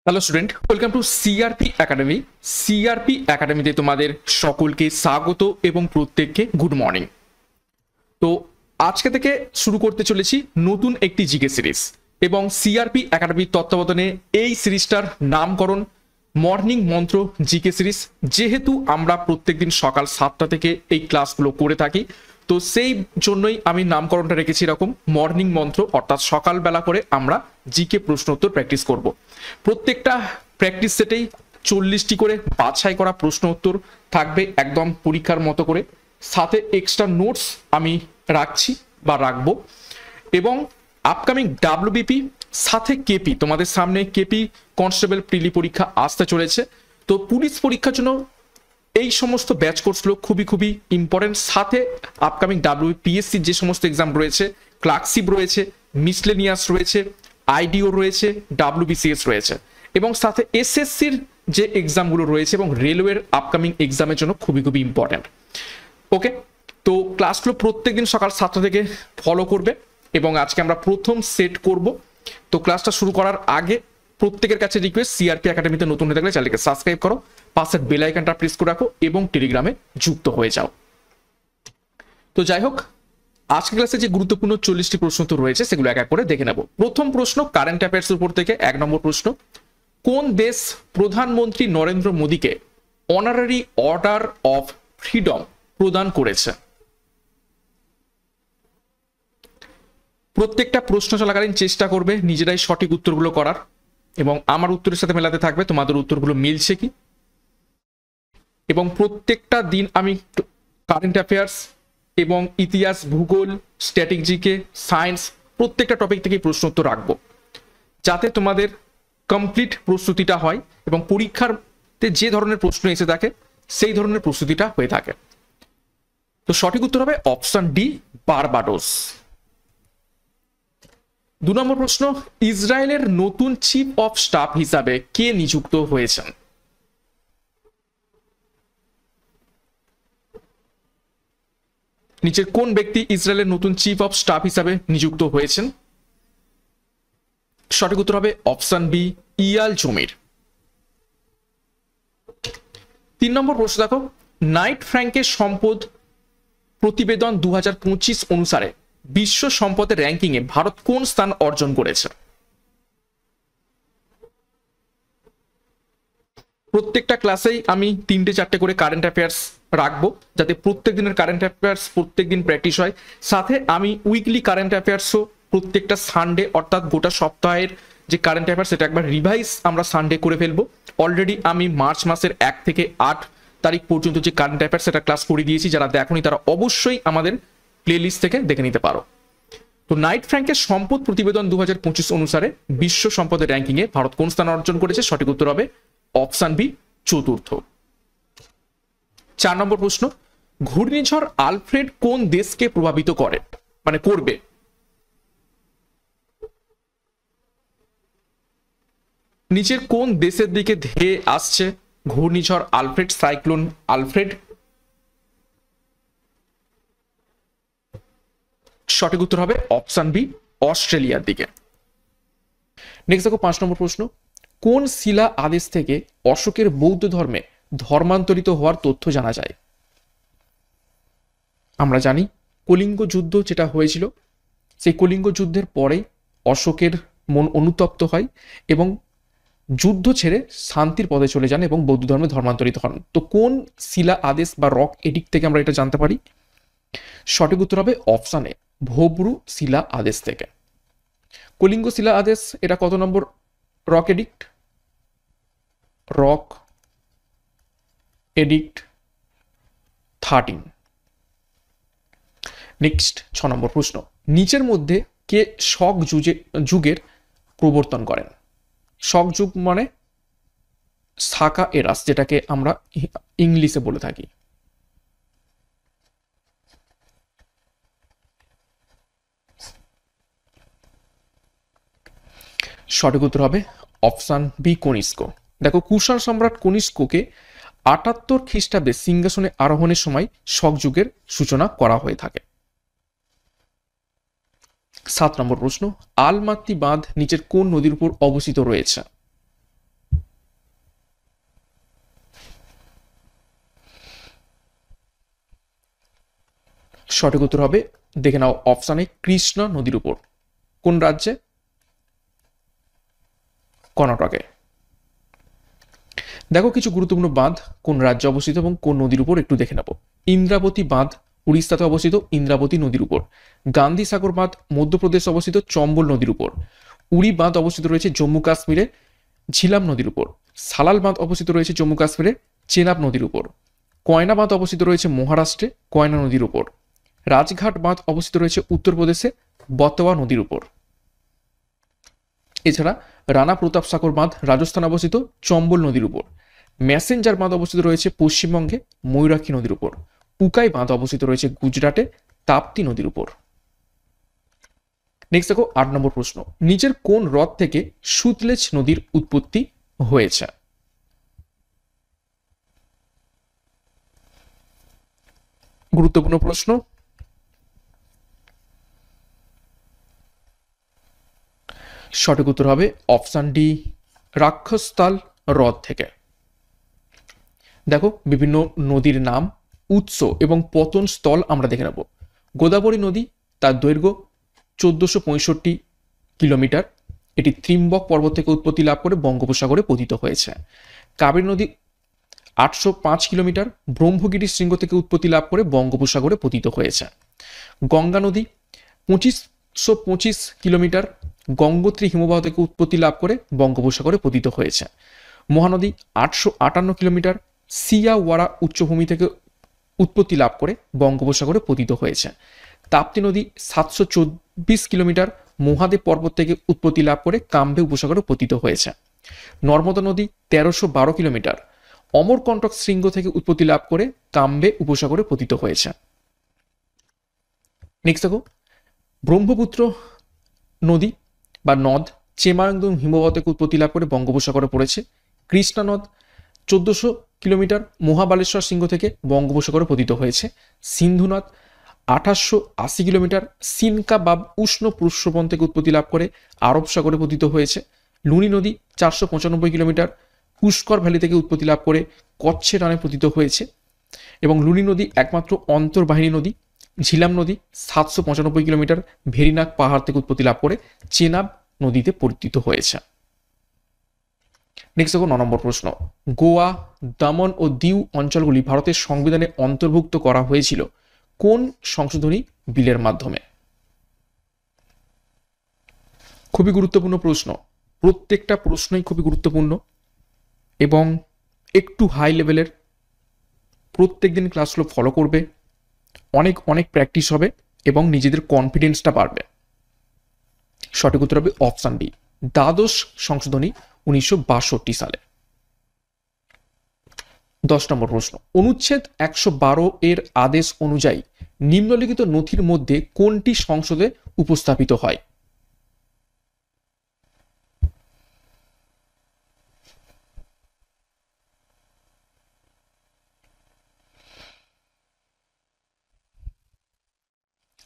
Hello student, welcome to CRP academy. CRP একাডেমিতে তোমাদের সকলকে স্বাগত এবং প্রত্যেককে গুড মর্নিং। তো আজকে থেকে শুরু করতে চলেছি নতুন একটি জিকে সিরিজ এবং সিআরপি একাডেমির তত্ত্বাবধানে এই সিরিজটার নামকরণ মর্নিং মন্ত্র জিকে সিরিজ। যেহেতু আমরা প্রত্যেকদিন সকাল 7টা থেকে এই ক্লাসগুলো করে থাকি, তো সেই জন্যই আমি নামকরণটা রেখেছি এরকম মর্নিং মন্ত্র, অর্থাৎ সকালবেলা করে আমরা জিকে প্রশ্ন উত্তর প্র্যাকটিস করব। প্রত্যেকটা প্র্যাকটিস সেটেই 40টি করে বাছাই করা প্রশ্ন উত্তর থাকবে একদম পরীক্ষার মতো করে, সাথে এক্সট্রা নোটস আমি রাখছি বা রাখবো। এবং আপকামিং ডাব্লিউবিপি সাথে কেপি, তোমাদের সামনে কেপি কনস্টেবল প্রিলি পরীক্ষা আসতে চলেছে। তো পুলিশ পরীক্ষার জন্য এই সমস্ত ব্যাচ কোর্সগুলো খুবই খুবই ইম্পর্টেন্ট। সাথে আপকামিং পিএসসি যে সমস্ত এক্সাম রয়েছে, ক্লার্কশিপ রয়েছে, মিসলেনিয়াস রয়েছে, আইডিও রয়েছে, ডাব্লিউবিসিএস রয়েছে, এবং সাথে এসএসসির যে এক্সামগুলো রয়েছে এবং রেলওয়ের আপকামিং এক্সামের জন্য খুবই খুবই ইম্পর্টেন্ট। ওকে, তো ক্লাসগুলো প্রত্যেকদিন সকাল 7টা থেকে ফলো করবে এবং আজকে আমরা প্রথম সেট করব। তো ক্লাসটা শুরু করার আগে প্রত্যেকের কাছে রিকোয়েস্ট, সিআরপি একাডেমিতে নতুন হয়ে থাকলে চ্যানেলকে সাবস্ক্রাইব করো, পাশের বেল আইকনটা প্রেস করে রাখো এবং টেলিগ্রামে যুক্ত হয়ে যাও। তো যাই হোক, আজকের ক্লাসে যে গুরুত্বপূর্ণ 40টি প্রশ্ন তো রয়েছে সেগুলো এক এক করে দেখে নেব। প্রথম প্রশ্ন কারেন্ট অ্যাফেয়ার্সের উপর থেকে 1 নম্বর প্রশ্ন, কোন দেশ প্রধানমন্ত্রী নরেন্দ্র মোদীকে অনারারি অর্ডার অফ ফ্রিডম প্রদান করেছে? প্রত্যেকটা প্রশ্ন চলাকালীন চেষ্টা করবে নিজেরাই সঠিক উত্তরগুলো করার এবং আমার উত্তরের সাথে মেলাতে থাকবে তোমাদের উত্তরগুলো মিলছে কি। এবং প্রত্যেকটা দিন আমি কারেন্ট অ্যাফেয়ার্স এবং ইতিহাস, ভূগোল, স্ট্র্যাটেজিকে, সায়েন্স প্রত্যেকটা টপিক থেকে প্রশ্ন উত্তর রাখবো, যাতে তোমাদের কমপ্লিট প্রস্তুতিটা হয় এবং পরীক্ষাতে যে ধরনের প্রশ্ন এসে থাকে সেই ধরনের প্রস্তুতিটা হয়ে থাকে। তো সঠিক উত্তর হবে অপশন ডি, বারবাডোস। 2 নম্বর প্রশ্ন, ইসরায়েলের নতুন চিফ অফ স্টাফ হিসাবে কে নিযুক্ত হয়েছেন? নিচের কোন ব্যক্তি ইসরায়েলের নতুন চিফ অফ স্টাফ হিসাবে নিযুক্ত হয়েছেন? সঠিক উত্তর হবে অপশন বি, ইয়াল জমির। 3 নম্বর প্রশ্ন দেখো, নাইট ফ্র্যাঙ্কের সম্পদ প্রতিবেদন 2025 অনুসারে বিশ্ব সম্পদের র্যাঙ্কিংয়ে ভারত কোন স্থান অর্জন করেছে? প্রত্যেকটা ক্লাসেই আমি 3-4টে করে কারেন্ট অ্যাফেয়ার্স রাখবো, যাতে প্রত্যেক দিনের কারেন্ট অ্যাফেয়ার্স প্রত্যেক দিন প্র্যাকটিস হয়। সাথে আমি উইকলি কারেন্ট অ্যাফেয়ার্সও প্রত্যেকটা সানডে, অর্থাৎ গোটা সপ্তাহের যে কারেন্ট অ্যাফেয়ার্স সেটা একবার রিভাইজ আমরা সানডে করে ফেলবো। অলরেডি আমি মার্চ মাসের 1 থেকে 8 তারিখ পর্যন্ত যে কারেন্ট অ্যাফেয়ার্স সেটা ক্লাস করে দিয়েছি, যারা দেখোনি তারা অবশ্যই আমাদের প্লেলিস্ট থেকে দেখে নিতে পারো। তো নাইট ফ্র্যাঙ্কের সম্পদ প্রতিবেদন 2025 অনুসারে বিশ্ব সম্পদের র্যাঙ্কিংয়ে ভারত কোন স্থান অর্জন করেছে? সঠিক উত্তর হবে অপশন বি, চতুর্থ। 4 নম্বর প্রশ্ন, ঘূর্ণিঝড় আলফ্রেড কোন দেশকে প্রভাবিত করবে? নিচের কোন দেশের দিকে ধেয়ে আসছে ঘূর্ণিঝড় আলফ্রেড, সাইক্লোন আলফ্রেড? সঠিক উত্তর হবে অপশন বি, অস্ট্রেলিয়ার দিকে। নেক্সট দেখো 5 নম্বর প্রশ্ন, কোন শিলা আদেশ থেকে অশোকের বৌদ্ধ ধর্মে ধর্মান্তরিত হওয়ার তথ্য জানা যায়? আমরা জানি কলিঙ্গ যুদ্ধ যেটা হয়েছিল, সেই কলিঙ্গ যুদ্ধের পরে অশোকের মন অনুতপ্ত হয় এবং যুদ্ধ ছেড়ে শান্তির পথে চলে যান এবং বৌদ্ধ ধর্মে ধর্মান্তরিত হন। তো কোন শিলা আদেশ বা রক এডিক্ট থেকে আমরা এটা জানতে পারি? সঠিক উত্তর হবে অপশন এ, ভোবরু শিলা আদেশ থেকে। কলিঙ্গ শিলা আদেশ এটা কত নম্বর rock edict? Rock edict 13। Next 6 নম্বর প্রশ্ন, নিচের মধ্যে কে শক যুগের প্রবর্তন করেন? শক যুগ মানে সাকা এরাস, যেটাকে আমরা ইংলিশে বলে থাকি। সঠিক উত্তর হবে অপশন বি, কনিষ্ক। দেখো, কুষাণ সম্রাট কনিষ্ককে 78 খ্রিস্টাব্দে সিংহাসনে আরোহণের সময় শক যুগের সূচনা করা হয়ে থাকে। 7 নম্বর প্রশ্ন, আলমাত্তি বাঁধ নিচের কোন নদীর উপর অবস্থিত রয়েছে? সঠিক উত্তর হবে, দেখে নাও অপশানে, কৃষ্ণা নদীর উপর। কোন রাজ্যে? কর্ণাটকে। দেখো কিছু গুরুত্বপূর্ণ বাঁধ কোন রাজ্যে অবস্থিত এবং কোন নদীর উপর একটু দেখে নেব। ইন্দ্রাবতী বাঁধ উড়িষ্যাতে অবস্থিত, ইন্দ্রাবতী নদীর উপর। গান্ধী সাগর বাঁধ মধ্যপ্রদেশে অবস্থিত, চম্বল নদীর উপর। উড়ি বাঁধ অবস্থিত রয়েছে জম্মু কাশ্মীরে, ঝিলাম নদীর উপর। সালাল বাঁধ অবস্থিত রয়েছে জম্মু কাশ্মীরে, চেনাব নদীর উপর। কয়না বাঁধ অবস্থিত রয়েছে মহারাষ্ট্রে, কয়না নদীর উপর। রাজঘাট বাঁধ অবস্থিত রয়েছে উত্তরপ্রদেশে, বতোয়া নদীর উপর। এছাড়া রানা প্রতাপ সাগর বাঁধ রাজস্থানে অবস্থিত, চম্বল নদীর উপর। ম্যাসেঞ্জার বাঁধ অবস্থিত রয়েছে পশ্চিমবঙ্গে, ময়ূরাক্ষী নদীর উপর। উকাই বাঁধ অবস্থিত রয়েছে গুজরাটে, তাপ্তি নদীর উপর। নেক্সট দেখো 8 নম্বর প্রশ্ন, নিচের কোন হ্রদ থেকে সুতলেজ নদীর উৎপত্তি হয়েছে? গুরুত্বপূর্ণ প্রশ্ন। সঠিক উত্তর হবে অপশন ডি, রাক্ষসতাল হ্রদ থেকে। দেখো বিভিন্ন নদীর নাম, উৎস এবং পতন স্থল আমরা দেখে নেব। গোদাবরী নদী, তার দৈর্ঘ্য 1465 কিলোমিটার, এটি ত্রিম্বক পর্বত থেকে উৎপত্তি লাভ করে বঙ্গোপসাগরে পতিত হয়েছে। কাবেরী নদী 805 কিলোমিটার, ব্রহ্মগিরি শৃঙ্গ থেকে উৎপত্তি লাভ করে বঙ্গোপসাগরে পতিত হয়েছে। গঙ্গা নদী 2525 কিলোমিটার, গঙ্গোত্রী হিমবাহ থেকে উৎপত্তি লাভ করে বঙ্গোপসাগরে পতিত হয়েছে। মহানদী 858 কিলোমিটার, সিয়াওয়ারা উচ্চভূমি থেকে উৎপত্তি লাভ করে বঙ্গোপসাগরে পতিত হয়েছে। তাপ্তি নদী 724 কিলোমিটার, মহাদেব পর্বত থেকে উৎপত্তি লাভ করে কাম্বে উপসাগরে পতিত হয়েছে। নর্মদা নদী 1312 কিলোমিটার, অমরকণ্টক শৃঙ্গ থেকে উৎপত্তি লাভ করে কাম্বে উপসাগরে পতিত হয়েছে। নেক্সট দেখো, ব্রহ্মপুত্র নদী বা নদ চেমাংদুং হিমবাহ থেকে উৎপত্তি লাভ করে বঙ্গোপসাগরে পড়েছে। কৃষ্ণা নদ 1400 কিলোমিটার, মহাবালেশ্বর শৃঙ্গ থেকে বঙ্গোপসাগরে পতিত হয়েছে। সিন্ধু নদ 2880 কিলোমিটার, সিনকা বা উষ্ণ প্রস্রবণ থেকে উৎপত্তি লাভ করে আরব সাগরে পতিত হয়েছে। লুনি নদী 495 কিলোমিটার, পুষ্কর ভ্যালি থেকে উৎপত্তি লাভ করে কচ্ছের রানে পতিত হয়েছে। এবং লুনি নদী একমাত্র অন্তর্বাহিনী নদী। ঝিলাম নদী 795 কিলোমিটার, ভেরিনাগ পাহাড় থেকে উৎপত্তি লাভ করে চেনাব নদীতে পতিত হয়েছে। নেক্সট দেখো 9 নম্বর প্রশ্ন, গোয়া, দমন ও দিউ অঞ্চলগুলি ভারতের সংবিধানে অন্তর্ভুক্ত করা হয়েছিল কোন সংশোধনী বিলের মাধ্যমে? খুবই গুরুত্বপূর্ণ প্রশ্ন, প্রত্যেকটা প্রশ্নই খুবই গুরুত্বপূর্ণ এবং একটু হাই লেভেলের। প্রত্যেকদিন ক্লাসগুলো ফলো করবে, অনেক অনেক প্র্যাকটিস হবে এবং নিজেদের কনফিডেন্সটা বাড়বে। সঠিক উত্তর হবে অপশন ডি, দ্বাদশ সংশোধনী 1962 সালে। 10 নম্বর প্রশ্ন, অনুচ্ছেদ 112 এর আদেশ অনুযায়ী নিম্নলিখিত নথির মধ্যে কোনটি সংসদে উপস্থাপিত হয়?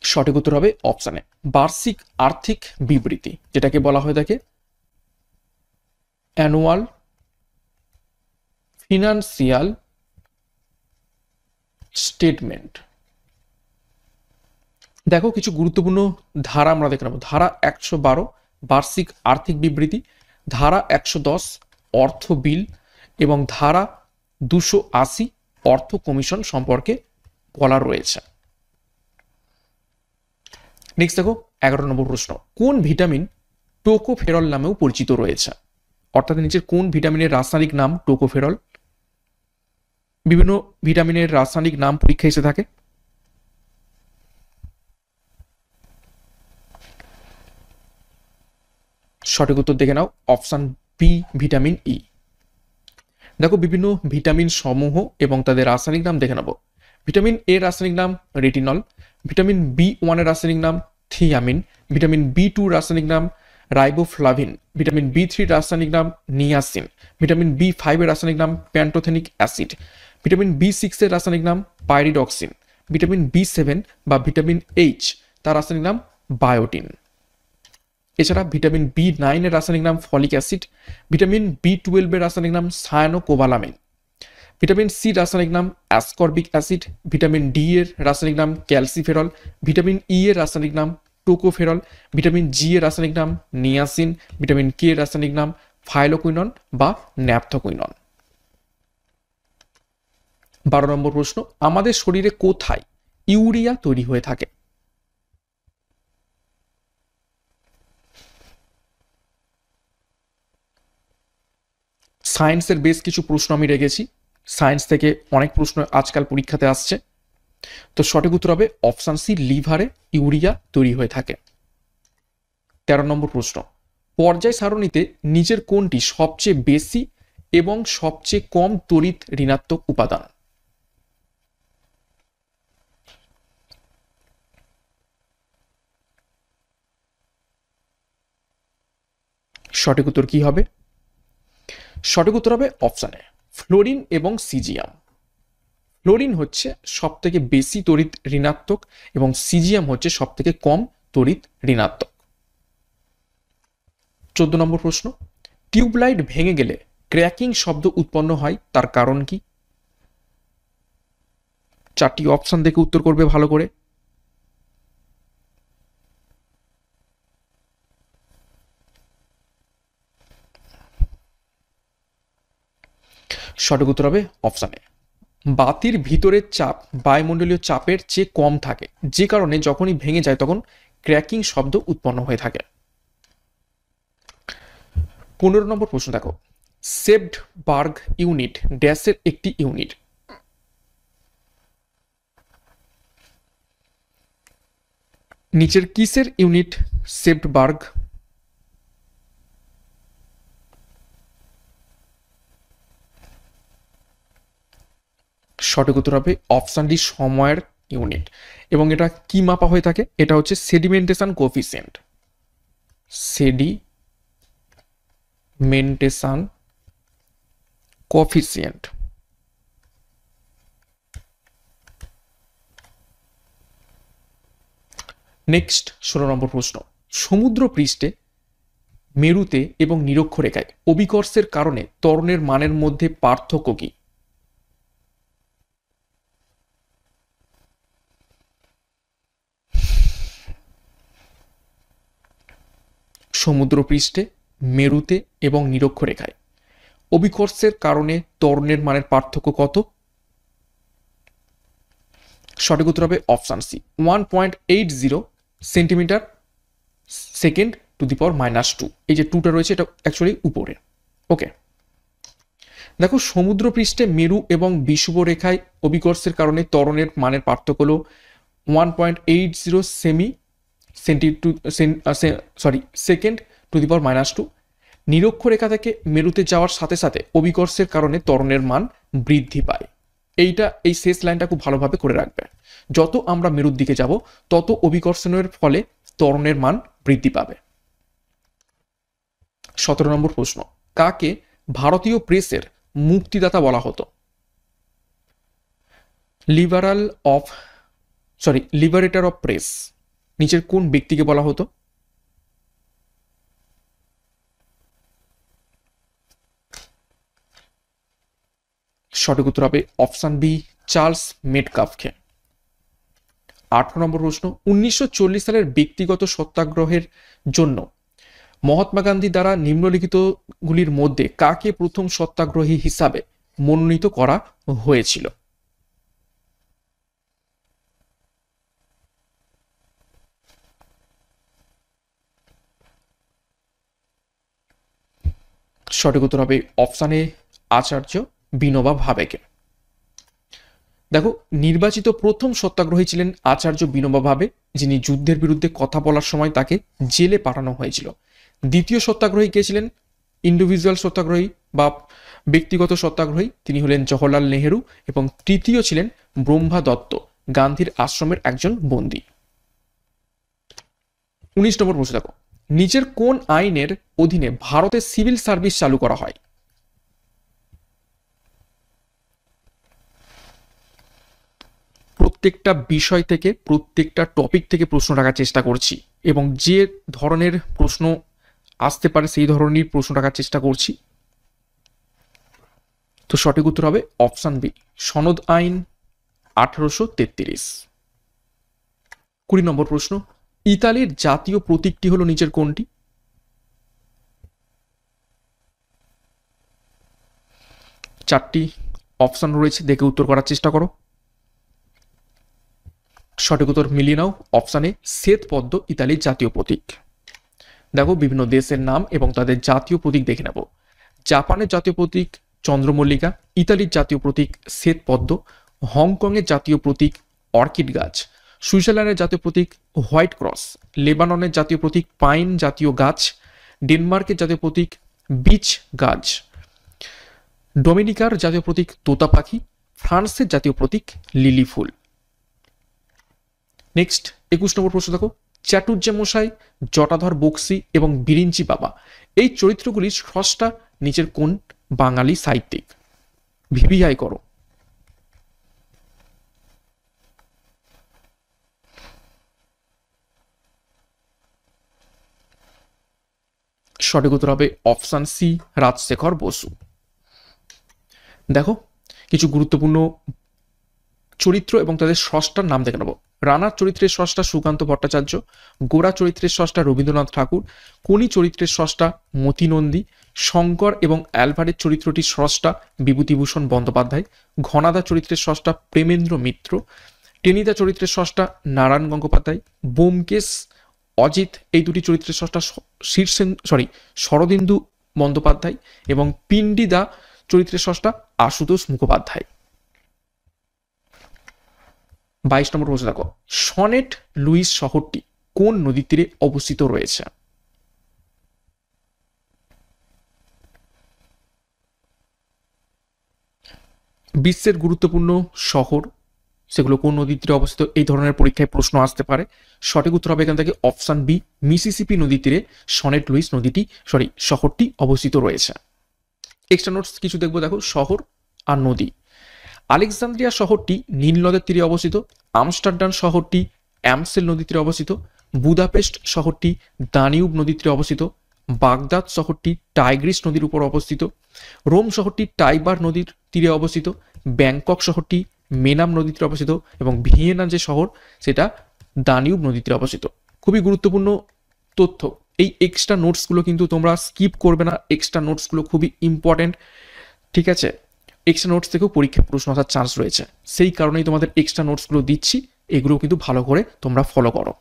সঠিক উত্তর হবে অপশনে বার্ষিক আর্থিক বিবৃতি, যেটাকে বলা হয়ে থাকে অ্যানুয়াল ফিনান্সিয়াল স্টেটমেন্ট। দেখো কিছু গুরুত্বপূর্ণ ধারা আমরা দেখে নেব। ধারা 112 বার্ষিক আর্থিক বিবৃতি, ধারা 110 অর্থ বিল এবং ধারা 280 অর্থ কমিশন সম্পর্কে বলা রয়েছে। নেক্সট দেখো 11 নম্বর প্রশ্ন, কোন ভিটামিন টোকোফেরল নামেও পরিচিত রয়েছে? অর্থাৎ নিচের কোন ভিটামিনের রাসায়নিক নাম টোকোফেরল? বিভিন্ন ভিটামিনের রাসায়নিক নাম পরীক্ষা এসে থাকে। সঠিক উত্তর দেখে নাও অপশন বি, ভিটামিন ই। দেখো বিভিন্ন ভিটামিন সমূহ এবং তাদের রাসায়নিক নাম দেখে নেব। ভিটামিন এ রাসায়নিক নাম রেটিনল, ভিটামিন বি1 এর রাসায়নিক নাম থিয়ামিন, ভিটামিন বি2 রাসায়নিক নাম রাইবোফ্লাভিন, ভিটামিন বি3 রাসায়নিক নাম নিয়াসিন, ভিটামিন বি5 এর রাসায়নিক নাম প্যান্টোথেনিক অ্যাসিড, ভিটামিন বি6 এর রাসায়নিক নাম পাইরিডক্সিন, ভিটামিন বি7 বা ভিটামিন এইচ তার রাসায়নিক নাম বায়োটিন। এছাড়া ভিটামিন বি9 এর রাসায়নিক নাম ফলিক অ্যাসিড, ভিটামিন বি12 এর রাসায়নিক নাম সায়ানোকোবালামিন, ভিটামিন সি রাসায়নিক নাম অ্যাসকর্বিক অ্যাসিড, ভিটামিন ডি এর রাসায়নিক নাম ক্যালসিফেরল, ভিটামিন ই এর রাসায়নিক নাম টোকোফেরল, ভিটামিন জি এর রাসায়নিক নাম নিয়াসিন, ভিটামিন কে এর রাসায়নিক নাম ফাইলোকুইনন বা ন্যাপথোকুইনন। 12 নম্বর প্রশ্ন, আমাদের শরীরে কোথায় ইউরিয়া তৈরি হয়ে থাকে? সায়েন্সের বেশ কিছু প্রশ্ন আমি রেখেছি, সায়েন্স থেকে অনেক প্রশ্ন আজকাল পরীক্ষাতে আসছে। তো সঠিক উত্তর হবে অপশন সি, লিভারে ইউরিয়া তৈরি হয়ে থাকে। 13 নম্বর প্রশ্ন, পর্যায় সারণীতে নিচের কোনটি সবচেয়ে বেশি এবং সবচেয়ে কম তড়িৎ ঋণাত্মক উপাদান? সঠিক উত্তর কি হবে? সঠিক উত্তর হবে অপশন এ, ফ্লোরিন এবং সিজিয়াম। ফ্লোরিন হচ্ছে সব থেকে বেশি তড়িৎ ঋণাত্মক এবং সিজিয়াম হচ্ছে সব থেকে কম তড়িৎ ঋণাত্মক। 14 নম্বর প্রশ্ন, টিউবলাইট ভেঙে গেলে ক্র্যাকিং শব্দ উৎপন্ন হয়, তার কারণ কি? 4টি অপশন দেখে উত্তর করবে ভালো করে। সঠিক উত্তর হবে অপশন এ, বাতির ভিতরের চাপ বায়ুমণ্ডলীয় চাপের চেয়ে কম থাকে, যে কারণে যখনই ভেঙে যায় তখন ক্র্যাকিং শব্দ উৎপন্ন হয়ে থাকে। 15 নম্বর প্রশ্ন দেখো, সেপ্টবার্গ ইউনিট ড্যাশের একটি ইউনিট। নিচের কিসের ইউনিট সেপ্টবার্গ? সঠিক উত্তর হবে অপশন ডি, সময়ের ইউনিট। এবং এটা কি মাপা হয়ে থাকে? এটা হচ্ছে sedimentation coefficient. Sedimentation coefficient. Next 16 নম্বর প্রশ্ন, সমুদ্র পৃষ্ঠে মেরুতে এবং নিরক্ষরেখায় অভিকর্ষের কারণে ত্বরণের মানের মধ্যে পার্থক্য কি? সমুদ্রপৃষ্ঠে মেরুতে এবং নিরক্ষরেখায় অভিকর্ষের কারণে ত্বরণের মানের পার্থক্য কত? সঠিক উত্তর হবে option C, 1.80 centimetre second to the power -2। এই যে 2টা রয়েছে এটা অ্যাকচুয়ালি উপরে। ওকে, দেখো সমুদ্রপৃষ্ঠে মেরু এবং বিষুবরেখায় অভিকর্ষের কারণে ত্বরণের মানের পার্থক্য হলো 1.80 সেকেন্ড টু দি পাওয়ার -2। নিরক্ষরেখা থেকে মেরুতে যাওয়ার সাথে সাথে অভিকর্ষের কারণে ত্বরণের মান বৃদ্ধি পায়। এই শেষ লাইনটা খুব ভালোভাবে করে রাখবে। যত আমরা মেরুর দিকে যাব তত অভিকর্ষণের ফলে ত্বরণের মান বৃদ্ধি পাবে। 17 নম্বর প্রশ্ন, কাকে ভারতীয় প্রেসের মুক্তিদাতা বলা হতো? লিবারেটর অফ প্রেস নিচের কোন ব্যক্তিকে বলা হতো? সঠিক উত্তর হবে অপশন বি, চার্লস মেটকাফকে। 18 নম্বর প্রশ্ন, 1940 সালের ব্যক্তিগত সত্যাগ্রহের জন্য মহাত্মা গান্ধী দ্বারা নিম্নলিখিতগুলির মধ্যে কাকে প্রথম সত্যাগ্রহী হিসাবে মনোনীত করা হয়েছিল? সঠিক উত্তর হবে অপশন এ, আচার্য বিনোবা ভাবেকে। দেখো নির্বাচিত প্রথম সত্যাগ্রহী ছিলেন আচার্য বিনোবা ভাবে, যিনি যুদ্ধের বিরুদ্ধে কথা বলার সময় তাকে জেলে পাঠানো হয়েছিল। দ্বিতীয় সত্যাগ্রহী কে ছিলেন? ইন্ডিভিজুয়াল সত্যাগ্রহী বা ব্যক্তিগত সত্যাগ্রহী, তিনি হলেন জওহরলাল নেহেরু। এবং তৃতীয় ছিলেন ব্রহ্মা দত্ত, গান্ধীর আশ্রমের একজন বন্দী। 19 নম্বর প্রশ্ন দেখো, নিচের কোন আইনের অধীনে ভারতে সিভিল সার্ভিস চালু করা হয়? প্রত্যেকটা বিষয় থেকে প্রত্যেকটা টপিক থেকে প্রশ্ন রাখার চেষ্টা করছি এবং যে ধরনের প্রশ্ন আসতে পারে সেই ধরনের প্রশ্ন রাখার চেষ্টা করছি। তো সঠিক উত্তর হবে অপশন বি, সনদ আইন 1833। 20 নম্বর প্রশ্ন, ইতালির জাতীয় প্রতীকটি হলো নিচের কোনটি? চারটি অপশন রয়েছে, দেখে উত্তর করার চেষ্টা করো। সঠিক উত্তর মিলিয়ে নাও, অপশানে শ্বেত পদ্ম ইতালির জাতীয় প্রতীক। দেখো বিভিন্ন দেশের নাম এবং তাদের জাতীয় প্রতীক দেখে নেব। জাপানের জাতীয় প্রতীক চন্দ্রমল্লিকা, ইতালির জাতীয় প্রতীক শ্বেত পদ্ম, হংকংয়ের জাতীয় প্রতীক অর্কিড গাছ, সুইজারল্যান্ডের জাতীয় প্রতীক হোয়াইট ক্রস, লেবাননের জাতীয় প্রতীক পাইন জাতীয় গাছ, ডেনমার্কের জাতীয় প্রতীক বিচ গাছ, ডোমিনিকার জাতীয় প্রতীক তোতা পাখি, ফ্রান্সের জাতীয় প্রতীক লিলি ফুল। নেক্সট 21 নম্বর প্রশ্ন দেখো, চাটুর্যে মশাই, জটাধর বক্সি এবং বিরিঞ্চি বাবা এই চরিত্রগুলির স্রষ্টা নিচের কোন বাঙালি সাহিত্যিক? ভিভিআই করো। সঠিক উত্তর হবে অপশন সি, রাজশেখর বসু। দেখো কিছু গুরুত্বপূর্ণ চরিত্র এবং তাদের স্রষ্টার নাম দেখে নেব। রানার চরিত্রের স্রষ্টা সুকান্ত ভট্টাচার্য, গোরা চরিত্রের স্রষ্টা রবীন্দ্রনাথ ঠাকুর, কোনি চরিত্রের স্রষ্টা মতি নন্দী, শঙ্কর এবং অ্যালভারের চরিত্রটির স্রষ্টা বিভূতিভূষণ বন্দ্যোপাধ্যায়, ঘনাদা চরিত্রের স্রষ্টা প্রেমেন্দ্র মিত্র, টেনিদা চরিত্রের স্রষ্টা নারায়ণ গঙ্গোপাধ্যায়, ব্যোমকেশ অজিত এই দুটি চরিত্রের স্রষ্টা শরদিন্দু বন্দ্যোপাধ্যায় এবং পিন্ডিদা চরিত্রের স্রষ্টা আশুতোষ মুখোপাধ্যায়। 22 নম্বর প্রশ্ন দেখো, সনেট লুইস শহরটি কোন নদীর তীরে অবস্থিত রয়েছে? বিশ্বের গুরুত্বপূর্ণ শহর সেগুলো কোন নদীর তীরে অবস্থিত, এই ধরনের পরীক্ষায় প্রশ্ন আসতে পারে। সঠিক উত্তর হবে এখান থেকে অপশন বি, মিসিসিপি নদীর তীরে সনেট লুইস শহরটি অবস্থিত রয়েছে। এক্সট্রা নোটস কিছু দেখবো, দেখো শহর আর নদী। আলেকজান্দ্রিয়া শহরটি নীল নদের তীরে অবস্থিত, আমস্টারডাম শহরটি অ্যামসেল নদীর তীরে অবস্থিত, বুদাপেস্ট শহরটি দানিউব নদীর তীরে অবস্থিত, বাগদাদ শহরটি টাইগ্রিস নদীর উপর অবস্থিত, রোম শহরটি টাইবার নদীর তীরে অবস্থিত, ব্যাংকক শহরটি মেনাম নদীর তীরে অবস্থিত এবং ভিয়েনা যে শহর সেটা দানিউব নদীর তীরে অবস্থিত। খুবই গুরুত্বপূর্ণ তথ্য, এই এক্সট্রা নোটসগুলো কিন্তু তোমরা স্কিপ করবে না, এক্সট্রা নোটসগুলো খুবই ইম্পর্টেন্ট, ঠিক আছে? এক্সট্রা নোটস থেকেও পরীক্ষায় প্রশ্ন আসার চান্স রয়েছে, সেই কারণেই তোমাদের এক্সট্রা নোটসগুলো দিচ্ছি, এগুলো কিন্তু ভালো করে তোমরা ফলো করো।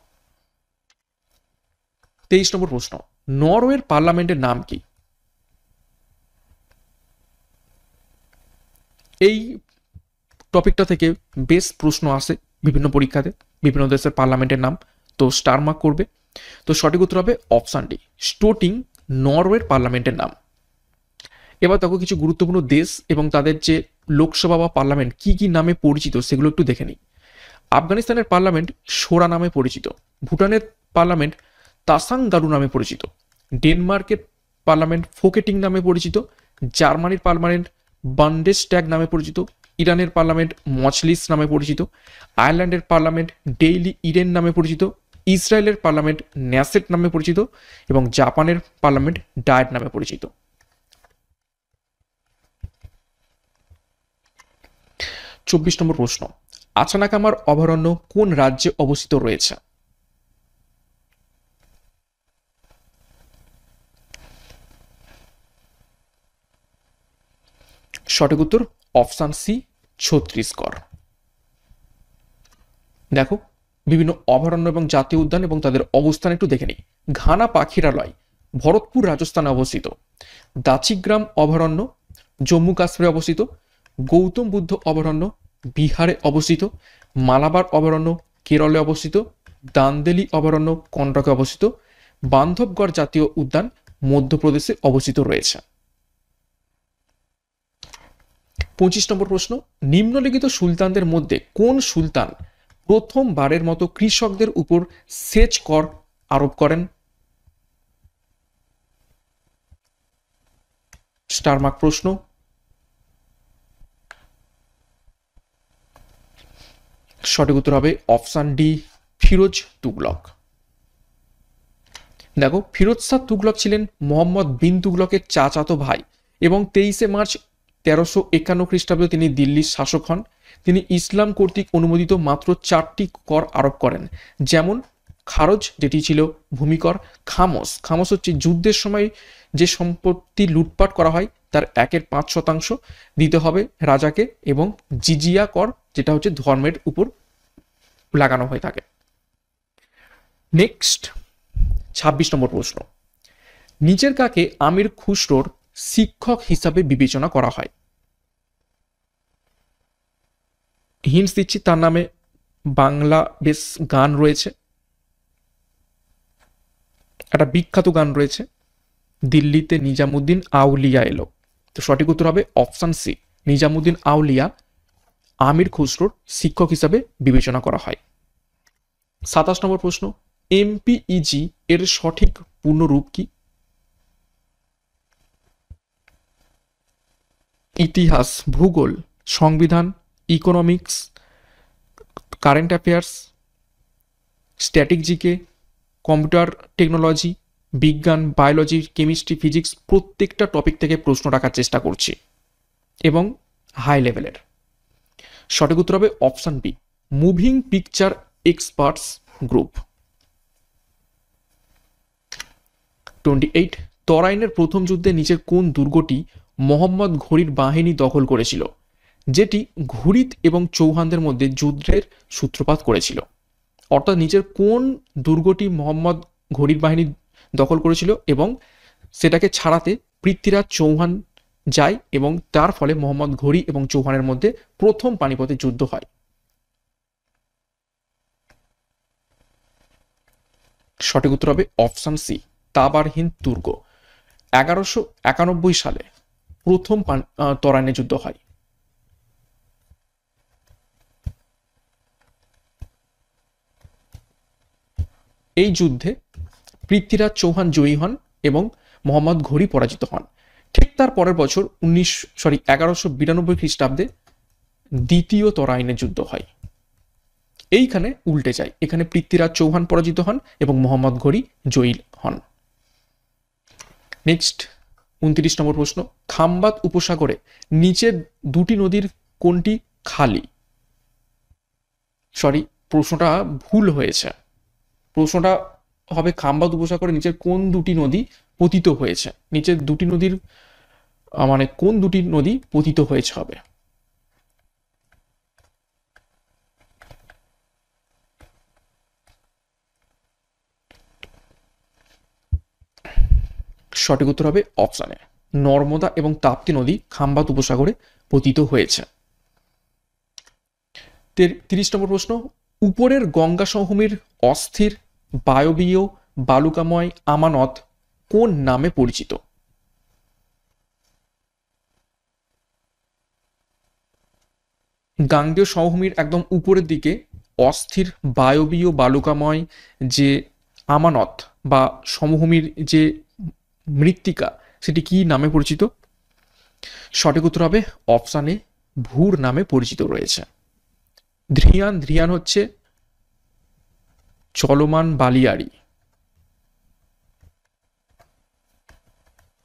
23 নম্বর প্রশ্ন, নরওয়ের পার্লামেন্টের নাম কি? এই টপিকটা থেকে বেশ প্রশ্ন আসে বিভিন্ন পরীক্ষাতে, বিভিন্ন দেশের পার্লামেন্টের নাম, তো স্টার মার্ক করবে। তো সঠিক উত্তর হবে অপশন ডি, স্টোটিং নরওয়ের পার্লামেন্টের নাম। এবার দেখো কিছু গুরুত্বপূর্ণ দেশ এবং তাদের যে লোকসভা বা পার্লামেন্ট কি কি নামে পরিচিত সেগুলো একটু দেখে নিই। আফগানিস্তানের পার্লামেন্ট সোরা নামে পরিচিত, ভুটানের পার্লামেন্ট তাসাংগারু নামে পরিচিত, ডেনমার্কের পার্লামেন্ট ফোকেটিং নামে পরিচিত, জার্মানির পার্লামেন্ট বান্ডেসট্যাগ নামে পরিচিত, ইরানের পার্লামেন্ট মজলিস নামে পরিচিত, আয়ারল্যান্ডের পার্লামেন্ট ডেইলি ইরেন নামে পরিচিত, ইসরায়েলের পার্লামেন্ট ন্যাসেট নামে পরিচিত এবং জাপানের পার্লামেন্ট ডায়েট নামে পরিচিত। 24 নম্বর প্রশ্ন, আচানাকামার অভয়ারণ্য কোন রাজ্যে অবস্থিত রয়েছে? সঠিক উত্তর অপশন সি, ছত্তিশগড়। দেখো বিভিন্ন অভয়ারণ্য এবং জাতীয় উদ্যান এবং তাদের অবস্থান একটু দেখে নিই। ঘানা পাখিরালয় ভরতপুর রাজস্থানে অবস্থিত, দাচিগ্রাম অভয়ারণ্য জম্মু কাশ্মীরে অবস্থিত, গৌতম বুদ্ধ অভয়ারণ্য বিহারে অবস্থিত, মালাবার অভয়ারণ্য কেরলে অবস্থিত, দান্দেলি অভয়ারণ্য কর্ণাটকে অবস্থিত, বান্ধবগড় জাতীয় উদ্যান মধ্যপ্রদেশে অবস্থিত রয়েছে। 25 নম্বর প্রশ্ন, নিম্নলিখিত সুলতানদের মধ্যে কোন সুলতান প্রথমবারের মতো কৃষকদের উপর সেচ কর আরোপ করেন? স্টার মার্ক প্রশ্ন। সঠিক উত্তর হবে অপশন ডি, ফিরোজ তুগলক। দেখো ফিরোজ শাহ তুগলক ছিলেন মোহাম্মদ বিন তুগলকের চাচাতো ভাই এবং 23 মার্চ 1351 খ্রিস্টাব্দে তিনি দিল্লির শাসক হন। তিনি ইসলাম কর্তৃক অনুমোদিত মাত্র 4টি কর আরোপ করেন, যেমন খারজ, যেটি ছিল ভূমিকর, খামস, খামস হচ্ছে যুদ্ধের সময় যে সম্পত্তি লুটপাট করা হয় তার 1/5% দিতে হবে রাজাকে, এবং জিজিয়া কর, যেটা হচ্ছে ধর্মের উপর লাগানো হয়ে থাকে। নেক্সট 26 নম্বর প্রশ্ন, নিচের কাকে আমির খুসরোর শিক্ষক হিসাবে বিবেচনা করা হয়? হিন্টস দিচ্ছি, তার নামে বাংলা বেশ গান রয়েছে, একটা বিখ্যাত গান রয়েছে, দিল্লিতে নিজামুদ্দিন আউলিয়া এলো। তো সঠিক উত্তর হবে অপশন সি, নিজামুদ্দিন আউলিয়া আমির খুসরোর শিক্ষক হিসাবে বিবেচনা করা হয়। 27 নম্বর প্রশ্ন, এমপিইজি এর সঠিক পূর্ণরূপ কি? ইতিহাস, ভূগোল, সংবিধান, economics, current affairs, static GK, computer technology, বিজ্ঞান, বায়োলজি, কেমিস্ট্রি, ফিজিক্স, প্রত্যেকটা টপিক থেকে প্রশ্ন রাখার চেষ্টা করছি এবং হাই লেভেলের। সঠিক উত্তর হবে option B, moving picture experts group. 28, তরাইনের প্রথম যুদ্ধে নিচের কোন দুর্গটি মোহাম্মদ ঘুরির বাহিনী দখল করেছিল, যেটি ঘুরিদ এবং চৌহানদের মধ্যে যুদ্ধের সূত্রপাত করেছিল? অর্থাৎ নিচের কোন দুর্গটি মোহাম্মদ ঘুরির বাহিনী দখল করেছিল এবং সেটাকে ছাড়াতে পৃথ্বীরাজ চৌহান যায় এবং তার ফলে মোহাম্মদ ঘুরি এবং চৌহানের মধ্যে প্রথম পানিপথের যুদ্ধ হয়? সঠিক উত্তর হবে অপশন সি, তাবার হিন্দ দুর্গ। 1191 সালে প্রথম তরাইনের যুদ্ধ হয়। এই যুদ্ধে পৃথ্বীরাজ চৌহান জয়ী হন এবং মোহাম্মদ ঘুরি পরাজিত হন। ঠিক তার পরের বছর 1192 খ্রিস্টাব্দে দ্বিতীয় তরাইনের যুদ্ধ হয়। এইখানে উল্টে যায়, এখানে পৃথ্বীরাজ চৌহান পরাজিত হন এবং মোহাম্মদ ঘুরি জয়ী হন। নেক্সট 29 নম্বর প্রশ্ন, খাম্বাত উপসাগরে নিচের দুটি নদীর কোনটি খালি? সরি, প্রশ্নটা ভুল হয়েছে, প্রশ্নটা হবে খাম্বাত উপসাগরে নিচের কোন দুটি নদী পতিত হয়েছে, নিচের দুটি নদীর মানে কোন দুটি নদী পতিত হয়েছে হবে। সঠিক উত্তর হবে অপশন এ, নর্মদা এবং তাপ্তি নদী খাম্বাত উপসাগরে পতিত হয়েছে। 30 নম্বর প্রশ্ন, উপরের গঙ্গা সমভূমির অস্থির বায়বীয় বালুকাময় আমানত কোন নামে পরিচিত? গাঙ্গেয় সমভূমির একদম উপরের দিকে অস্থির বায়বীয় বালুকাময় যে আমানত বা সমভূমির যে মৃত্তিকা, সেটি কি নামে পরিচিত? সঠিক উত্তর হবে অপশন এ, ভূর নামে পরিচিত রয়েছে। ধ্রিয়ান, ধ্রিয়ান হচ্ছে চলমান বালিয়াড়ি,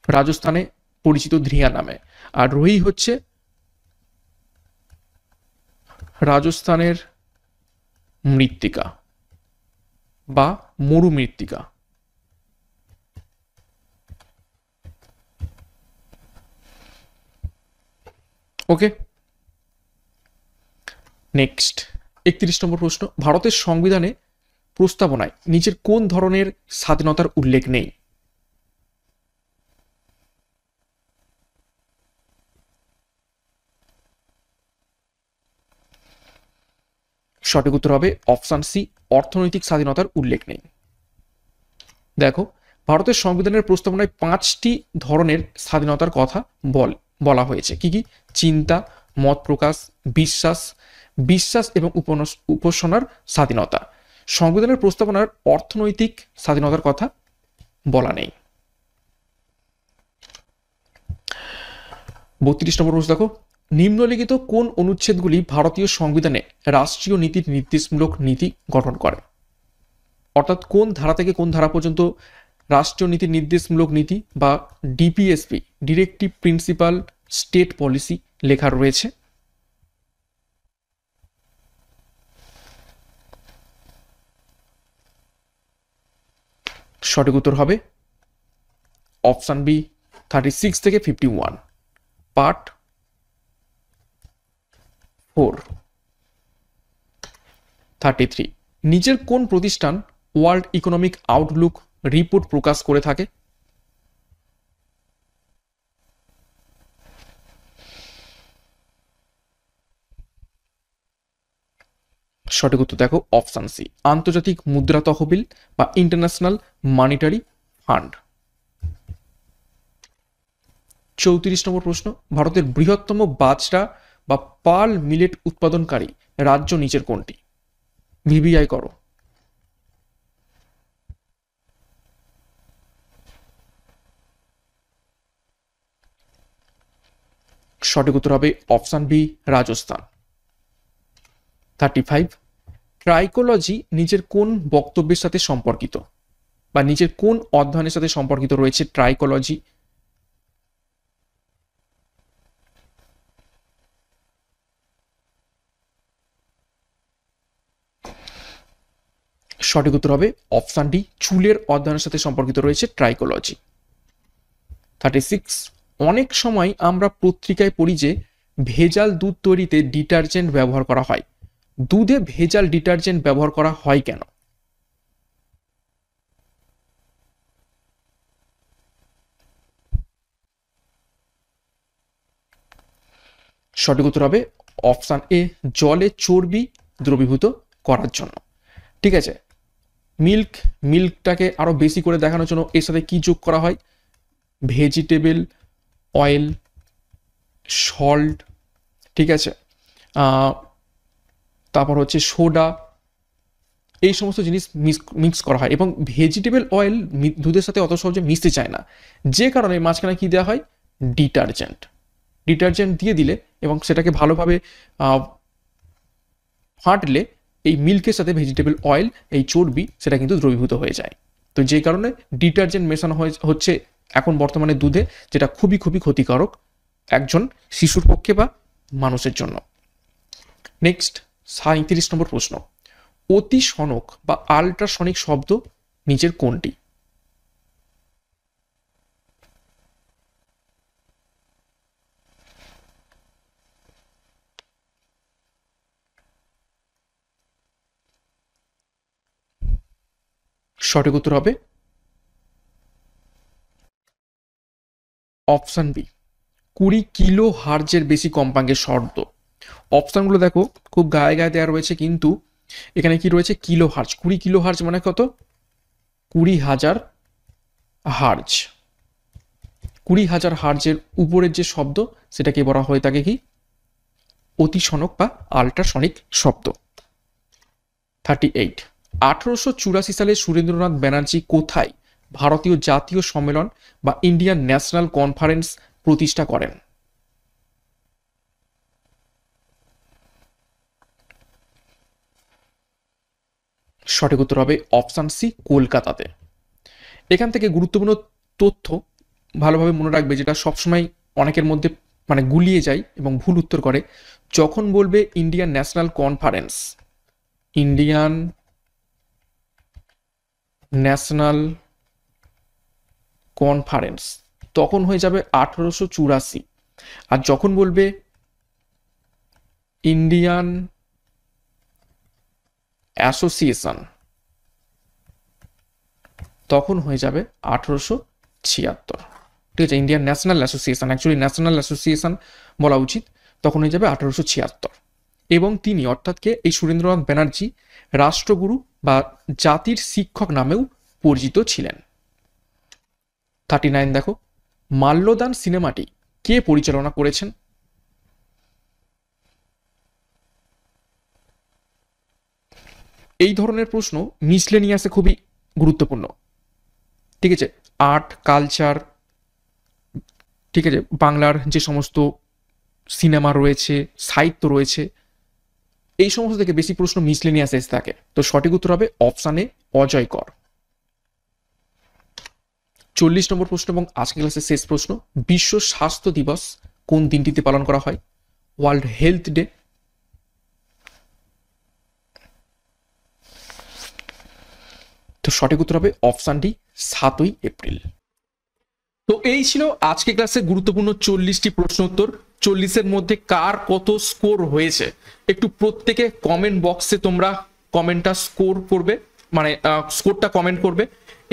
রাজস্থানে পরিচিত ধ্রিয়ান নামে। আর রোহি হচ্ছে রাজস্থানের মৃত্তিকা বা মরু মৃত্তিকা। ওকে, নেক্সট 31 নম্বর প্রশ্ন, ভারতের সংবিধানে প্রস্তাবনায় নিচের কোন ধরনের স্বাধীনতার উল্লেখ নেই? সঠিক উত্তর হবে অপশন সি, অর্থনৈতিক স্বাধীনতার উল্লেখ নেই। দেখো, ভারতের সংবিধানের প্রস্তাবনায় 5টি ধরনের স্বাধীনতার কথা বলা হয়েছে। কি কি? চিন্তা, মত প্রকাশ, বিশ্বাস এবং উপাসনার স্বাধীনতা। সংবিধানের প্রস্তাবনার অর্থনৈতিক স্বাধীনতার কথা বলা নেই। 32 নম্বর প্রশ্ন দেখো, নিম্নলিখিত কোন অনুচ্ছেদগুলি ভারতীয় সংবিধানে রাষ্ট্রীয় নীতির নির্দেশমূলক নীতি গঠন করে? অর্থাৎ কোন ধারা থেকে কোন ধারা পর্যন্ত রাষ্ট্রীয় নীতির নির্দেশমূলক নীতি বা DPSP, directive principal state policy লেখা রয়েছে? সঠিক উত্তর হবে অপশন বি 36 থেকে 51। পার্ট 4 33। নিজের কোন প্রতিষ্ঠান ওয়ার্ল্ড ইকোনমিক আউটলুক রিপোর্ট প্রকাশ করে থাকে? সঠিক উত্তর দেখো অপশন সি আন্তর্জাতিক মুদ্রা তহবিল বা ইন্টারন্যাশনাল মনিটারি ফান্ড। 34 নম্বর প্রশ্ন, ভারতের বৃহত্তম বাজরা বা পাল মিলেট উৎপাদনকারী রাজ্য নিচের কোনটি? ভিভিআই করো। সঠিক উত্তর হবে অপশন বি রাজস্থান। 35। ট্রাইকোলজি নিজের কোন বক্তব্যের সাথে সম্পর্কিত বা নিজের কোন অধ্যয়নের সাথে সম্পর্কিত রয়েছে ট্রাইকোলজি? সঠিক উত্তর হবে অপশন ডি চুলের অধ্যয়নের সাথে সম্পর্কিত রয়েছে ট্রাইকোলজি। 36। অনেক সময় আমরা পত্রিকায় পড়ি যে ভেজাল দুধ তৈরিতে ডিটারজেন্ট ব্যবহার করা হয়। দুধে ভেজাল ডিটারজেন্ট ব্যবহার করা হয় কেন? সঠিক উত্তর হবে অপশন এ জলে চর্বি দ্রবীভূত করার জন্য। ঠিক আছে, মিল্কটাকে আরো বেশি করে দেখানোর জন্য এর সাথে কি যোগ করা হয়? ভেজিটেবল অয়েল, সল্ট, ঠিক আছে, তারপর হচ্ছে সোডা, এই সমস্ত জিনিস মিক্স করা হয় এবং ভেজিটেবল অয়েল দুধের সাথে অত সহজে মিশতে চায় না, যে কারণে মাঝখানে কি দেওয়া হয়? ডিটারজেন্ট দিয়ে দিলে এবং সেটাকে ভালোভাবে ফাটলে এই মিল্কের সাথে ভেজিটেবল অয়েল, এই চর্বি, সেটা কিন্তু দ্রবীভূত হয়ে যায়। তো যে কারণে ডিটারজেন্ট মেশানো হচ্ছে এখন বর্তমানে দুধে, যেটা খুবই খুবই ক্ষতিকারক একজন শিশুর পক্ষে বা মানুষের জন্য। নেক্সট 37 নম্বর প্রশ্ন, অতিসনক বা আল্ট্রাসনিক শব্দ নিচের কোনটি? সঠিক উত্তর হবে অপশন বি 20 কিলো হার্জের বেশি কম্পাঙ্কের শব্দ। অপশনগুলো দেখো খুব গায়ে গায়ে দেওয়া রয়েছে, কিন্তু এখানে কি রয়েছে? Kilo hertz. 20 কিলো হার্জ মানে কত? 20,000 হার্জ। 20,000 হার্জের উপরের যে শব্দ সেটাকে বলা হয়ে থাকে কি? অতিসনক বা আল্ট্রাসনিক শব্দ। 38। 1884 সালে সুরেন্দ্রনাথ ব্যানার্জি কোথায় ভারতীয় জাতীয় সম্মেলন বা ইন্ডিয়ান ন্যাশনাল কনফারেন্স প্রতিষ্ঠা করেন? সঠিক উত্তর হবে অপশন সি কলকাতাতে। এখান থেকে গুরুত্বপূর্ণ তথ্য ভালোভাবে মনে রাখবে, যেটা সবসময় অনেকের মধ্যে মানে গুলিয়ে যায় এবং ভুল উত্তর করে। যখন বলবে Indian national conference, Indian national conference, তখন হয়ে যাবে 1884। আর যখন বলবে ইন্ডিয়ান অ্যাসোসিয়েশন, তখন হয়ে যাবে 1876। ঠিক আছে, Indian national association, actually national association বলা উচিত, তখন হয়ে যাবে 1876। এবং তিনি অর্থাৎ কে? এই সুরেন্দ্রনাথ ব্যানার্জি রাষ্ট্রগুরু বা জাতির শিক্ষক নামেও পরিচিত ছিলেন। 39 দেখো, মাল্যদান সিনেমাটি কে পরিচালনা করেছেন? এই ধরনের প্রশ্ন মিসলেনিয়াসে খুবই গুরুত্বপূর্ণ। ঠিক আছে, আর্ট কালচার, ঠিক আছে, বাংলার যে সমস্ত সিনেমা রয়েছে, সাহিত্য রয়েছে, এই সমস্ত থেকে বেশি প্রশ্ন মিসলেনিয়াস এসে থাকে। তো সঠিক উত্তর হবে অপশন এ অজয় কর। 40 নম্বর প্রশ্ন এবং আজকের ক্লাসের শেষ প্রশ্ন, বিশ্ব স্বাস্থ্য দিবস কোন দিনটিতে পালন করা হয়? World health day. তো সঠিক উত্তর হবে অপশান ডি, 7ই এপ্রিল। তো এই ছিল আজকে ক্লাসে গুরুত্বপূর্ণ 40টি প্রশ্ন উত্তর। 40-এর মধ্যে কার কত স্কোর হয়েছে একটু প্রত্যেকে কমেন্ট বক্সে তোমরা কমেন্টটা স্কোর করবে, মানে স্কোরটা কমেন্ট করবে,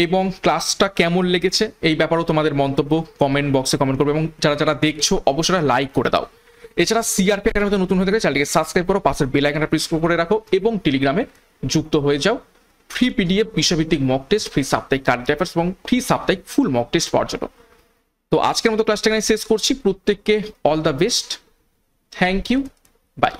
এবং ক্লাসটা কেমন লেগেছে এই ব্যাপারেও তোমাদের মন্তব্য কমেন্ট বক্সে কমেন্ট করবে, এবং যারা যারা দেখছো অবশ্যই লাইক করে দাও। এছাড়া সিআরপি একাডেমিতে নতুন হয়ে থাকে চ্যানেলটিকে সাবস্ক্রাইব করো, পাশের বেল আইকনটা প্রেস করে রাখো এবং টেলিগ্রামে যুক্ত হয়ে যাও ফ্রি পিডিএফ, বিষয়ভিত্তিক মক টেস্ট, ফ্রি সাপ্তাহিক কার্ড অ্যাফেয়ার্স এবং ফ্রি সাপ্তাহিক ফুল মক টেস্ট পাওয়ার জন্য। তো আজকের মতো ক্লাসটা এখানে শেষ করছি। প্রত্যেককে all the best, thank you, by.